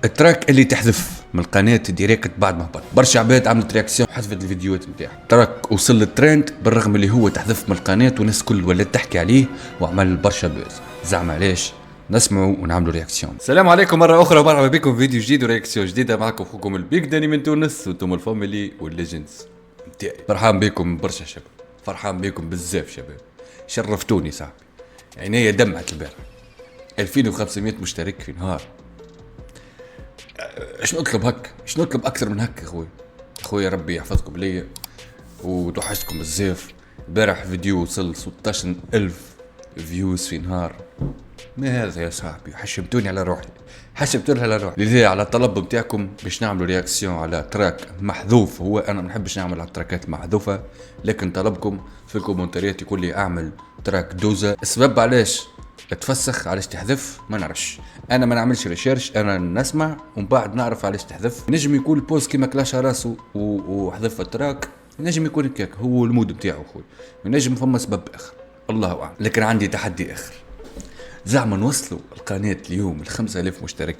التراك اللي تحذف من القناة ديريكت بعد ما هبط. برشا عباد عملت رياكسيون حذفت الفيديوهات نتاعها. تراك وصل للترند بالرغم اللي هو تحذف من القناة والناس كل ولات تحكي عليه وعمل برشا بوز. زعما علاش؟ نسمعوا ونعملوا رياكسيون. السلام عليكم مرة أخرى ومرحبا بكم في فيديو جديد ورياكسيون جديدة. معكم أخوكم البيك داني من تونس وانتم الفاميلي والليجندز نتاعي. فرحان بكم برشا شباب، فرحان بكم بزاف شباب، شرفتوني صاحبي. عينيا دمعت البارح. 2500 مشترك في نهار. ايش نطلب هك؟ ايش نطلب اكثر من هك اخوي؟ اخويا ربي يحفظكم ليا وتوحشتكم بزاف. البارح فيديو وصل 16,000 فيوز في نهار. ما هذا يا صاحبي؟ حشمتوني على روحي، حشمتوني على روحي. لذا على الطلب بتاعكم باش نعملوا رياكسيون على تراك محذوف. هو انا ما نحبش نعمل على التراكات محذوفه، لكن طلبكم في الكومنتات يقول لي اعمل تراك دوزة. السبب علاش تفسخ علاش تحذف ما نعرفش. انا ما نعملش ريسيرش، انا نسمع ومن بعد نعرف علاش تحذف. نجم يكون البوست كيما كلاش راسه وحذف التراك، نجم يكون هكاك هو المود نتاعو خويا، نجم فما سبب اخر الله اعلم. لكن عندي تحدي اخر، زعما نوصلوا القناة اليوم 5000 مشترك.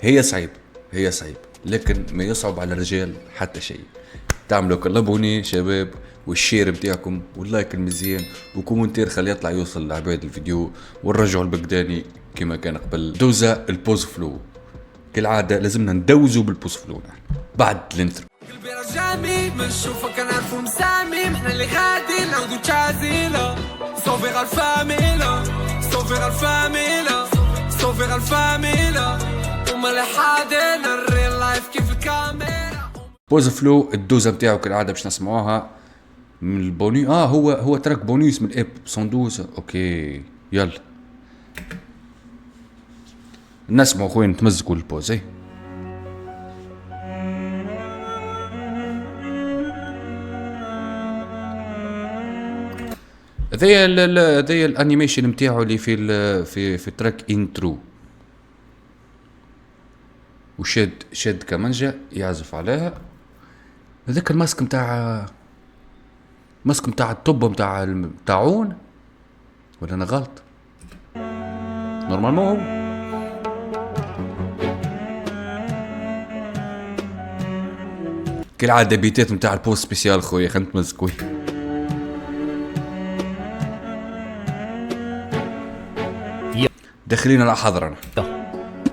هي صعيب، هي صعيب، لكن ما يصعب على الرجال حتى شيء. تعملوا كلابوني شباب والشير بتاعكم واللايك المزيان وكومنتير خلي يطلع يوصل لعباد الفيديو، ونرجعوا البقداني كما كان قبل. دوزة البوز فلو كالعادة لازمنا ندوزوا بالبوز فلو بعد الانترو. قلبي رجامي من نشوفك نعرفو مسامي، احنا اللي غادي نعودو تشازيلا. صوفي الفاميلا، صوفي الفاميلا، صوفي الفاميلا، وما لحادين الريل لايف كيف الكاميرا. بوز فلو الدوزة بتاعه كالعادة باش نسمعوها من البوني. هو ترك بونيس من الاب صندوزة. اوكي يلا نسمعوا خويا نتمزقوا البوز. هذايا الانيميشن نتاعو اللي في تراك انترو، وشد كمانجا يعزف عليها. هذاك الماسك نتاع الطب نتاع الطاعون ولا انا غلط؟ نورمالمون هو كالعادة بيتات نتاع البوست سبيسيال خويا. خلينا نتمزقوا. داخلين على حضرنا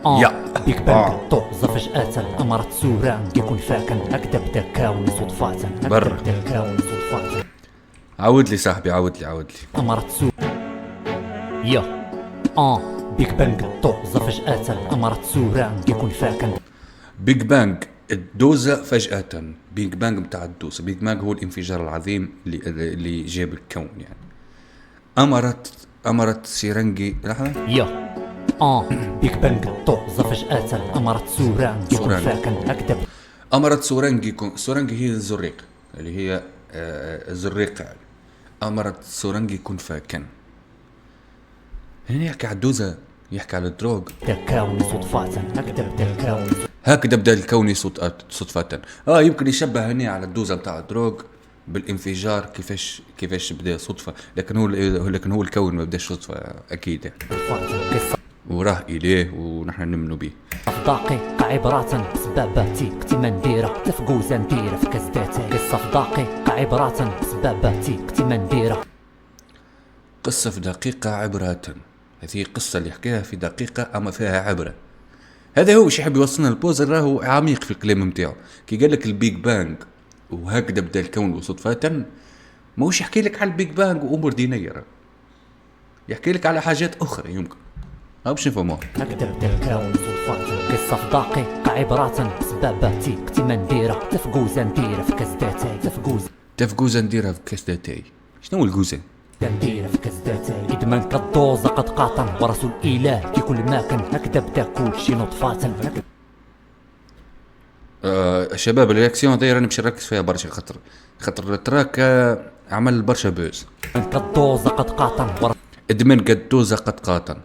يا بيك بانك طوز فجأة أمرت سوران يكون فاكن هكذا بدا كاون صدفات برا. بدا كاون صدفات. عاود لي صاحبي، عاود لي أمرت يا بيك بانك طوز فجأة أمرت سوران يكون فاكن. بيج بانج الدوزة فجأة. بيج بانج بتاع الدوزة. بيج بانج هو الانفجار العظيم اللي جاب الكون يعني. أمرت سيرنجي لحظة. يا بيك بانك طوز فجأة أمرت سوران يكون فاكن هكذا. أمرت سورنجي هي الزريق اللي هي الزريق يعني. أمرت سورنجي يكون فاكن. هنا يحكي على الدوزة، يحكي على الدروغ. تكاون صدفات هكذا بدا الكون صدفة. يمكن يشبه هنا على الدوزة بتاع الدروغ بالانفجار كيفاش بدا صدفة، لكن هو الكون ما بداش صدفة اكيد يعني. وراه إليه ونحن نمنوا به. دقيقة عبارة بسباباتي كتما نديرة تفقوزة نديرة في كزداتي. قصة في دقيقة عبارة بسباباتي كتما نديرة. قصة في دقيقة عبرة. هذه قصة اللي حكاها في دقيقة أما فيها عبرة. هذا هو واش يحب يوصلنا البوز. راهو عميق في الكلام نتاعو كي قال لك البيج بانج وهكذا بدا الكون صدفة. ماهوش يحكي لك على البيج بانج وأمور دينية، يحكي لك على حاجات أخرى يمكن باش نفهموها. هكذا بدا الكون صدفة. قصة في دقيقة عبارة بسباباتي كتما نديرة تفقوزة نديرة في كزداتي. تفقوزة نديرها في كزداتي. شنو هو الكوزة؟ نديرة في كزداتي. إدمان كالدوزة قد قاطن ورسول الإله في كل مكان هكذا بدا كل شي نطفات. شباب الرياكسيون هذه راني باش نركز فيها برشا خاطر التراك عمل برشا بوز. كالدوزة قد قاطن ادمان كالدوزة قد قاطن.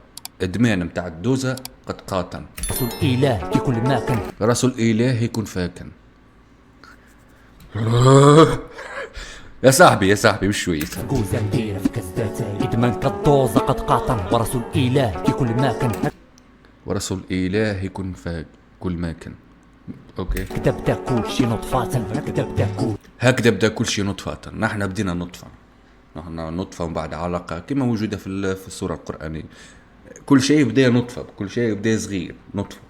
ادمان نتاع الدوزة قد قاطن. رسول الإله في كل مكان. رسول الإله يكون فاكن. يا صاحبي بشوي. فقوزة نديرة في كزداتي. إدمان كالدوزة قد قاطن ورسول الإله في كل مكان. ورسول الإله يكون كل ما كان. اوكي، هكذا بدا كل شي نطفة، هكذا بدا كل شيء نطفة. نحن بدينا نطفة، نحن نطفة ومن بعد علاقة كما موجودة في السورة القرآنية. كل شيء بدا نطفة، كل شيء بدا صغير نطفة.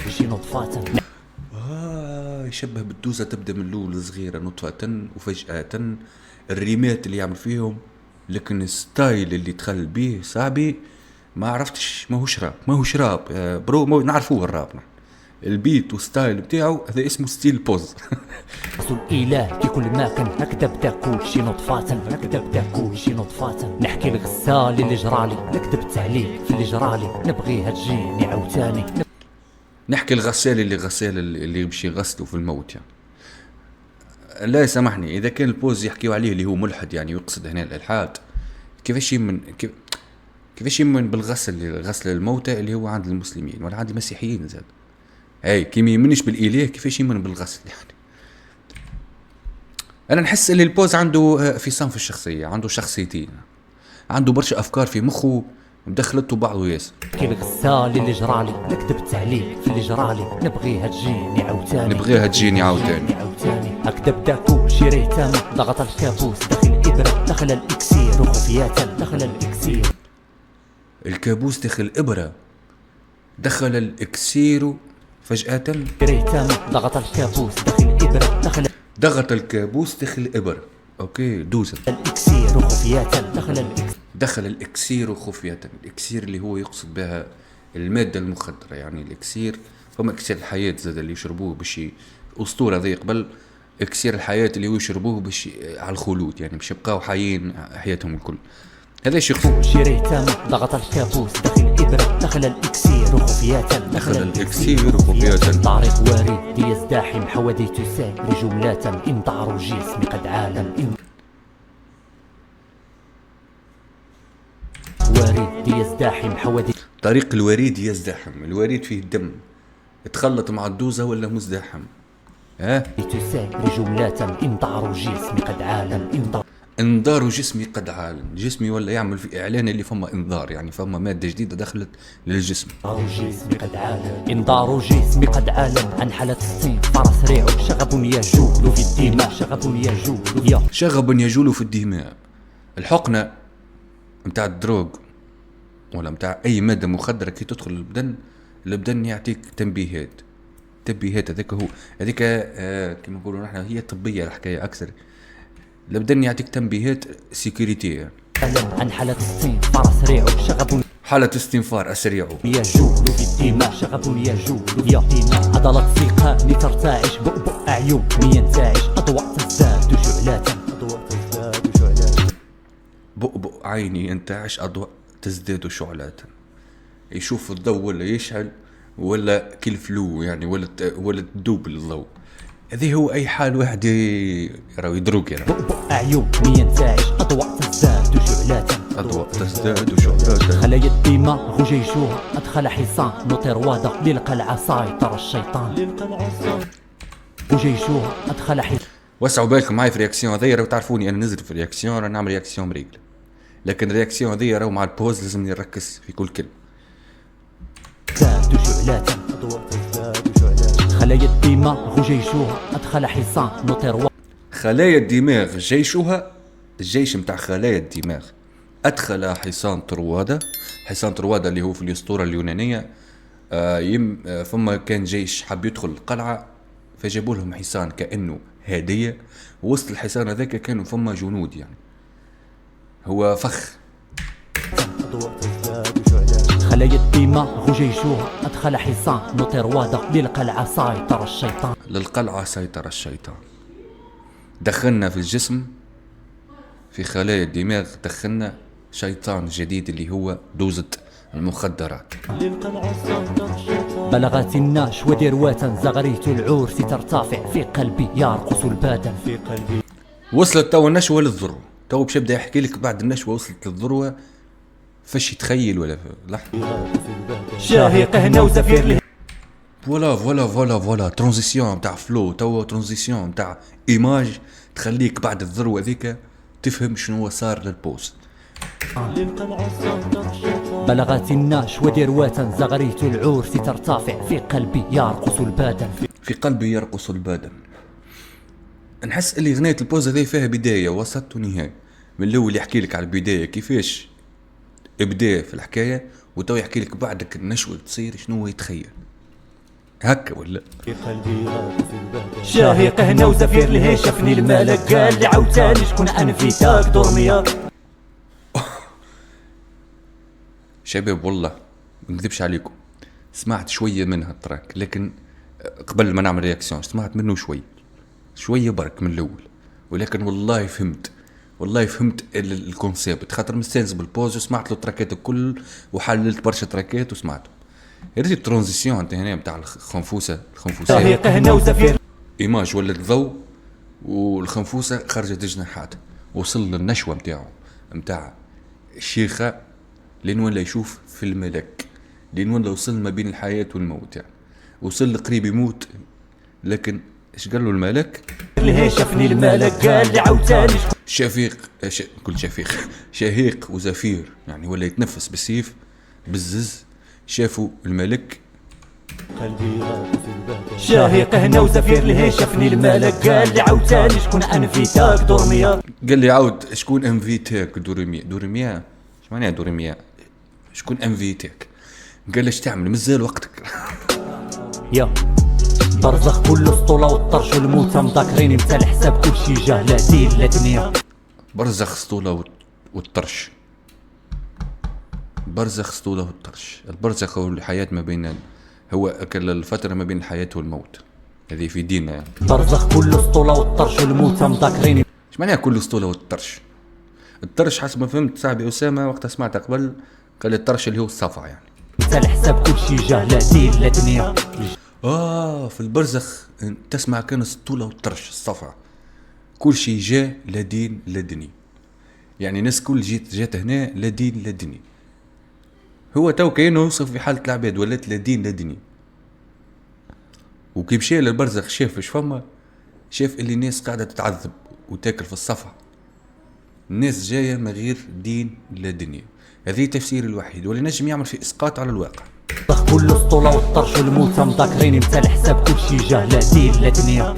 شي نطفة. يشبه بالدوزة، تبدا من الأول صغيرة نطفة وفجأة الريمات اللي يعمل فيهم، لكن الستايل اللي دخل بيه صاحبي ما عرفتش. ماهوش راب برو، نعرفوه الراب نحن. البيت وستايل بتاعه هذا اسمه ستيل بوز. رسول إله في كل ما كان، هكذا بدا كل شي نطفة، نحكي الغسال اللي جرالي، لا كذبت عليك في اللي جرالي، نبغيها تجيني عاوتاني. نحكي الغسال اللي يمشي يغسلوا في الموت يعني. لا سامحني، اذا كان البوز يحكيوا عليه اللي هو ملحد يعني ويقصد هنا الالحاد، كيفاش يمن غسل الموتى اللي هو عند المسلمين ولا عند المسيحيين زاد؟ هاي كي ما يمنش بالاله، كيفاش يمن بالغسل يعني؟ انا نحس اللي البوز عنده في صنف الشخصيه، عنده شخصيتين، عنده برشا افكار في مخه مدخلته بعضه ياسر. كي الغسال اللي جرالي، لا كذبت عليك في اللي جرالي، نبغيها تجيني عاوتاني. هكذا بدا كل شي ريتامي، ضغط الكابوس داخل الابره، دخل الاكسير وخفياتا، الكابوس داخل الابره، دخل الاكسير فجأة. ريتامي ضغط الكابوس داخل الابره، ضغط الكابوس داخل الابره. اوكي دوزة الاكسير وخفياتا، دخل الاكسير وخفية. الاكسير اللي هو يقصد بها المادة المخدرة يعني. الاكسير فما اكسير الحياة زاد اللي يشربوه باش اسطورة ذي قبل، اكسير الحياة اللي هو يشربوه باش على الخلود يعني، باش يبقاو حيين حياتهم الكل. هذا الشيء يقصد. شريتامي ضغط الكابوس داخل الابره، دخل الاكسير وخفياتا، طريق وارد يزدحم، حواديت سائر جملة، إن ضعر جسمي قد عالم، وارد يزدحم حواديت. طريق الوريد يزدحم، الوريد فيه الدم، تخلط مع الدوزة ولا مزدحم؟ تسائر جملة، إن ضعر جسمي قد عالم، انذار جسمي قد عالم. جسمي ولا يعمل في اعلان اللي فما انذار يعني، فما ماده جديده دخلت للجسم. انذار جسمي قد عالم، عن حالة الصين فرس ريع، شغب يجول في الدماء، شغب يجول في الدماء. الحقنه متاع الدروغ ولا متاع اي ماده مخدره كي تدخل البدن يعطيك تنبيهات. هذيك كما نقولوا نحن هي طبيه الحكايه اكثر. لابدن يعطيك تنبيهات سيكوريتي. عن حالة الصين فرس ريع، شغب حالة استنفار أسريع، يجول في الدماء، شغب يجول في الدماء، عضلات ثقة ترتعش، بؤبؤ أعين ينتعش، أضواء تزداد شعلات، بؤبؤ عيني ينتعش، أضواء تزداد شعلات. يشوف الضوء ولا يشعل ولا كالفلو يعني، ولا تدوب الضوء. هذه هو أي حال واحد يراو يدروك يعني. بؤبؤ أعين ينتعش، أضواء تزداد شعلات، خلايا الدماء غجيجوها، أدخل حصان نطير وادا، للقلعة سيطر الشيطان، غجيجوها أدخل حصان. وسعوا بالكم معي في الرياكسيون هذيا، راهو تعرفوني أنا نزل في الرياكسيون، راح نعمل رياكسيون مريقلة، لكن الرياكسيون هذيا راهو مع البوز لازم نركز في كل كلمة. خلايا الدماغ غجيجوها، أدخل حصان نطير خلايا الدماغ جيشها، الجيش متاع خلايا الدماغ أدخل حصان طروادة. حصان طروادة اللي هو في الأسطورة اليونانية. فما كان جيش حب يدخل القلعة، فجابوا لهم حصان كأنه هدية، ووسط الحصان هذاك كانوا فما جنود يعني، هو فخ. خلايا الدماغ غجيجوها، أدخل حصان نطير وادا، للقلعة سيطر الشيطان. دخلنا في الجسم في خلايا الدماغ، دخلنا شيطان جديد اللي هو دوزة المخدرات. بلغت النشوة ذروة، زغريت العرس ترتفع في قلبي، يرقص البدن في قلبي. وصلت تو النشوة للذروة، تو باش يبدا يحكي لك بعد النشوة وصلت للذروة، فاش يتخيل ولا لحظة شاهق هنا وزفير له. فوالا ترانزيسيون تاع فلو، تو ترانزيسيون تاع ايماج تخليك بعد الذروة ذيك تفهم شنو صار للبوست. بلغت الناش ودروة زغريت العور ترتفع في قلبي يرقص البدن في قلبي يرقص البدن. نحس اللي غنية البوز هذه فيها بداية وسط ونهاية. من الأول يحكي لك على البداية كيفاش ابدا في الحكاية، وتو يحكي لك بعدك النشوة تصير شنو هو يتخيل هكا ولا. في قلبي يرقص البدن شاهق هنا وزفير لهي شافني الملك قال لي عاوتاني شكون انفيتاك دورمياك. شباب والله ما نكذبش عليكم، سمعت شوية منها التراك، لكن قبل ما نعمل رياكسيون سمعت منه شوية برك من الأول، ولكن والله فهمت الكونسيبت، خاطر مستانس بالبوز وسمعت له تراكات الكل وحللت برشا تراكات وسمعته. هذه الترانزيسيون انت هنا نتاع الخنفوسة شاهق هنا وزفير ايماج ولت ضوء، والخنفوسة خرجت جناحات، وصل للنشوة نتاع الشيخة لين ولا يشوف في الملك، لين ولا وصل ما بين الحياة والموت، يعني وصل قريب يموت. لكن ايش قال له الملك؟ اللي شافني الملك قال لي عاوتاني كل شهيق وزفير، يعني ولا يتنفس بالسيف بالزز. شافوا الملك قلبي يرقص البدن شاهق هنا وزفير اللي شافني الملك قال لي عاوتاني شكون انفيتاك دورمياك. قال لي عاود شكون انفيتاك دورميا اش معناها دورميا؟ شكون انفيتاك؟ قال اش تعمل مازال وقتك. يا برزخ كل اسطوله والطرش والموتى مذاكرين متى الحساب كلشي جاه لا دين لا دنيا. برزخ اسطوله والطرش، برزخ اسطوله والطرش. البرزخ هو الحياة ما بين، هو الفترة ما بين الحياة والموت، هذه في ديننا يعني. برزخ كل اسطوله والطرش والموتى مذاكرين. ايش معناها كل اسطوله والطرش؟ الطرش حسب ما فهمت صاحبي اسامه وقتها سمعت قبل قال الطرش اللي هو الصفا يعني. متى الحساب كلشي جاه لا دين لا دنيا. في البرزخ تسمع كان السطوله والطرش الصفا، كل شيء جاء لا دين لا دني، يعني ناس كل جات هنا لا دين لا دني. هو تو كأنه يوصف في حالة العباد ولات لا دين لا دني. وكي مشى للبرزخ شاف اش فما، شاف اللي الناس قاعدة تتعذب وتاكل في الصفا، الناس جاية من غير دين لا دنيا. هذه تفسير الوحيد واللي نجم يعمل في اسقاط على الواقع. كل اسطوله والطرش والموتى مذاكرين متى الحساب كلشي جاه لا دين لا دنيا.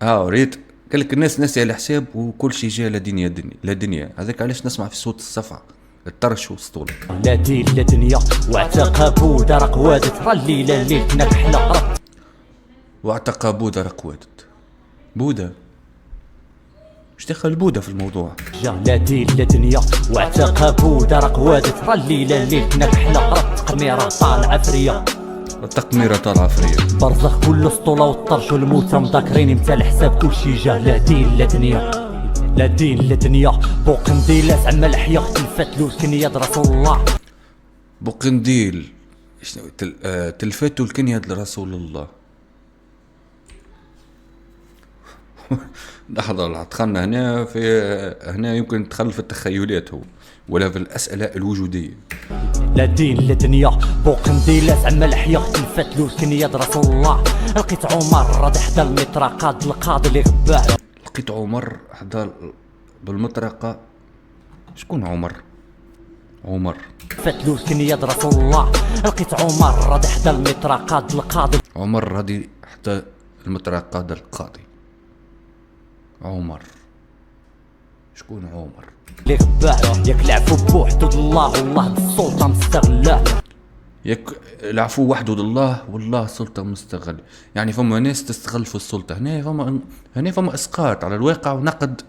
ريت قال لك الناس ناسي على حساب وكل شيء جاء لا دنيا لا دنيا. هذاك علاش نسمع في صوت الصفا الطرش والسطول. لا دين لا دنيا واعتق بودا رقواد ترى الليله الليل كنا كحله. واعتق بودا رقواد. بودا ايش دخل بودا في الموضوع؟ لا دين لا دنيا واعتق بودا رقواد ترى الليله الليل كنا كحله. تقميره طالعه فريه، التقميرة طالعة فرية. برزخ كل اسطوله والطرش والموتى مذاكرين متى الحساب كلشي جاه لا دين لا دنيا. لا دين لا دنيا بوقنديل زعما الحياه تلفات له الكنيه رسول الله. بوقنديل تلفات له الكنيه لرسول الله. لحظة دخلنا هنا يمكن تدخل في التخيلات هو ولا في الأسئلة الوجودية. لا دين لا دنيا بوقنديل زعما الحياه تلفات له الكنيه رسول الله. لقيت عمر راضي حدا المطرقه القاضي اللي غباه. لقيت عمر حدا بالمطرقة. شكون عمر فتلو الكنية رسول الله. لقيت عمر راضي حدا المطرقة القاضي. عمر راضي حدا المطرقة القاضي. عمر شكون عمر؟ اللي غباه ياك العفو بوحدود الله والله بالسلطة مستغلاه. ياك العفو وحدود الله والله سلطة مستغل، يعني فما ناس تستغل في السلطة. هنا فما اسقاط على الواقع ونقد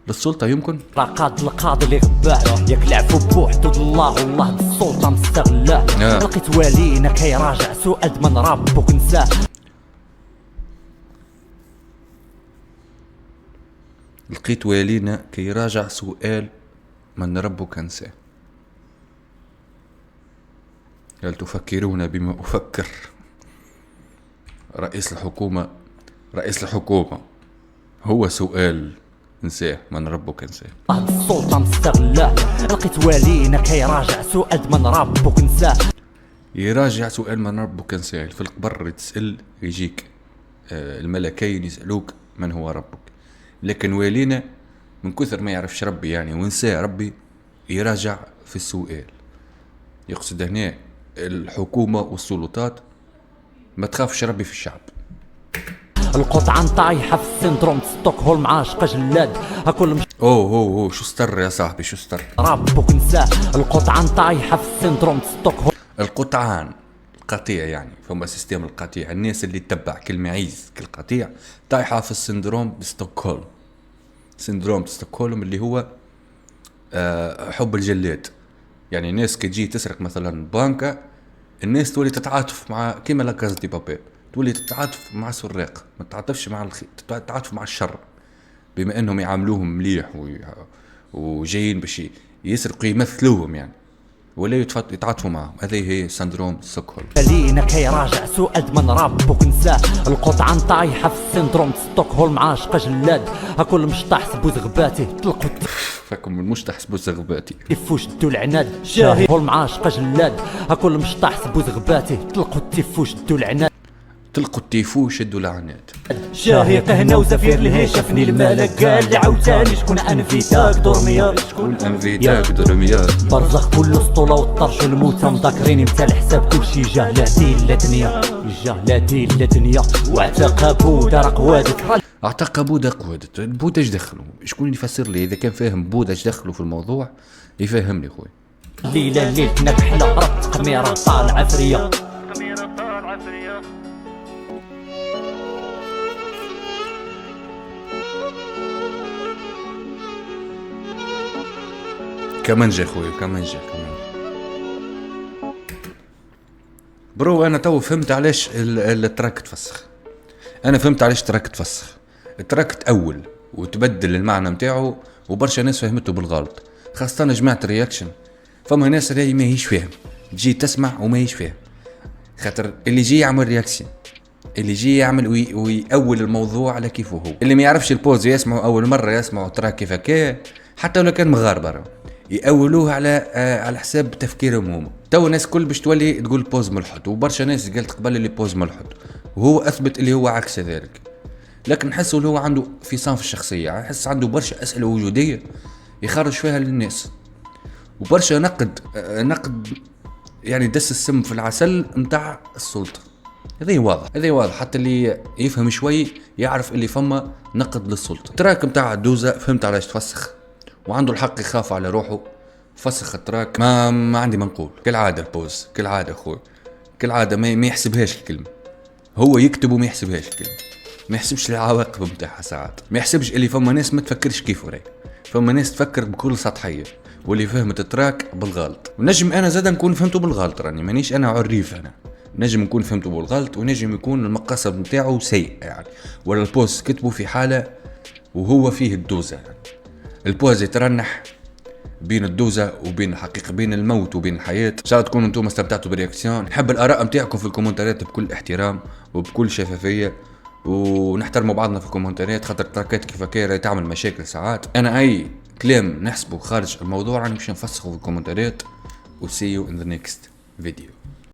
للسلطة يمكن. رقاد القاضي اللي غباه ياك العفو بوحدود الله والله بالسلطة مستغلاه. لقيت والينا كيراجع سؤال من ربك نساه. لقيت والينا كيراجع سؤال من ربك نساه. هل تفكرون بما أفكر؟ رئيس الحكومة هو سؤال نساه من ربك نساه. السلطة مستغلاه. لقيت والينا كيراجع سؤال من ربك نساه. يراجع سؤال من ربك نساه. في القبر تسأل يجيك الملكين يسألوك من هو ربك، لكن والينا من كثر ما يعرفش ربي يعني ونساه ربي يراجع في السؤال. يقصد هنا الحكومة والسلطات ما تخافش ربي في الشعب. القطعان طايحة في السندروم ستوكهولم عاشقة جلاد هكل مش اوه شو ستر يا صاحبي، شو ستر؟ ربك نساه. القطعان طايحة في السندروم ستوكهولم. القطعان القطيع يعني، فما سيستم القطيع، الناس اللي تتبع كل معيز كل قطيع طايحة في السندروم بستوكهولم. سندروم ستوكهولم اللي هو حب الجلاد. يعني الناس كي تجي تسرق مثلا بانكا، الناس تولي تتعاطف مع كيما لا كاز دي بابيل، تولي تتعاطف مع السراق، ما تتعاطفش مع الخير، تتعاطف مع الشر، بما انهم يعاملوهم مليح وجايين باش يسرقوا يمثلوهم يعني، ولا يتعاطفوا معهم. هذه هي سندروم ستوكهولم. خلينا كي راجع سؤال من ربك نساه. القطعان طايحة في السندروم ستوكهولم عاشقة جلاد هكل مشطح سبوز غباتي تلقوا فكم المشطح سبوز غباتي التفو شدو العناد. شاهي هولم عاشقة جلاد هكل مشطح سبوز غباتي تلقوا التفو شدو العناد. تلقوا التيفو شدوا العناد. شاهق هنا وزفير اللي شافني الملك قال لي عاوتاني شكون انفيتاك درميات، شكون انفيتاك درميات. برزخ كل اسطوله والطرش والموتى مذاكرين نتا الحساب كلشي جهلاتي لا دنيا جهلاتي لا دنيا. واعتق بودا راه قوادت. اعتق بودا قوادت. بودا اش دخلوا؟ شكون يفسر لي؟ اذا كان فاهم بودا اش دخلوا في الموضوع يفهمني خويا. ليله ليلتنا كحله ربط قميره طالعه فريه. كمان جا خويا، كمان جا برو. انا تو فهمت علاش التراك تفسخ. انا فهمت علاش التراك تفسخ. التراك تأول وتبدل المعنى متاعه، وبرشا ناس فهمته بالغلط، خاصة جماعة الرياكشن. فما ناس راهي ما هيش فاهم، تجي تسمع وما هيش فاهم، خاطر اللي يجي يعمل رياكشن، اللي يجي يعمل ويأول الموضوع على كيفه هو، اللي ما يعرفش البوز يسمعوا اول مرة يسمعوا تراك كيف هكا، حتى لو كان مغاربة يأولوه على حساب تفكيرهم هما. تو الناس كل باش تولي تقول بوز ملحد، وبرشا ناس قالت قبل اللي بوز ملحد، وهو اثبت اللي هو عكس ذلك. لكن نحسه اللي هو عنده انفصام في الشخصيه، نحس عنده برشا اسئله وجوديه يخرج فيها للناس، وبرشا نقد يعني دس السم في العسل نتاع السلطه. هذه واضح حتى اللي يفهم شوي يعرف اللي فما نقد للسلطه. التراك نتاع دوزة فهمت علاش تفسخ، وعنده الحق يخاف على روحه. فسخ التراك ما عندي ما نقول. كالعاده البوز، كالعاده اخوي، كالعاده ما يحسبهاش الكلمه. هو يكتب وما يحسبهاش الكلمه، ما يحسبش العواقب نتاعها ساعات، ما يحسبش اللي فما ناس ما تفكرش كيفه راهي، فما ناس تفكر بكل سطحيه، واللي فهمت التراك بالغلط. ونجم انا زاد نكون فهمته بالغلط، راني مانيش انا عريف، انا نجم نكون فهمته بالغلط، ونجم يكون المقصد نتاعو سيء يعني، ولا البوز كتبه في حاله وهو فيه الدوزه يعني. البوز يترنح بين الدوزة وبين الحقيقة، بين الموت وبين الحياة. ان شاء الله تكونوا انتم استمتعتوا بالرياكسيون. نحب الاراء نتاعكم في الكومنتات بكل احترام وبكل شفافية، ونحترموا بعضنا في الكومنتات، خاطر تراكات كيف كايرة تعمل مشاكل ساعات. انا اي كلام نحسبه خارج الموضوع راني باش نفسخه في الكومنتات. و see you in the next video.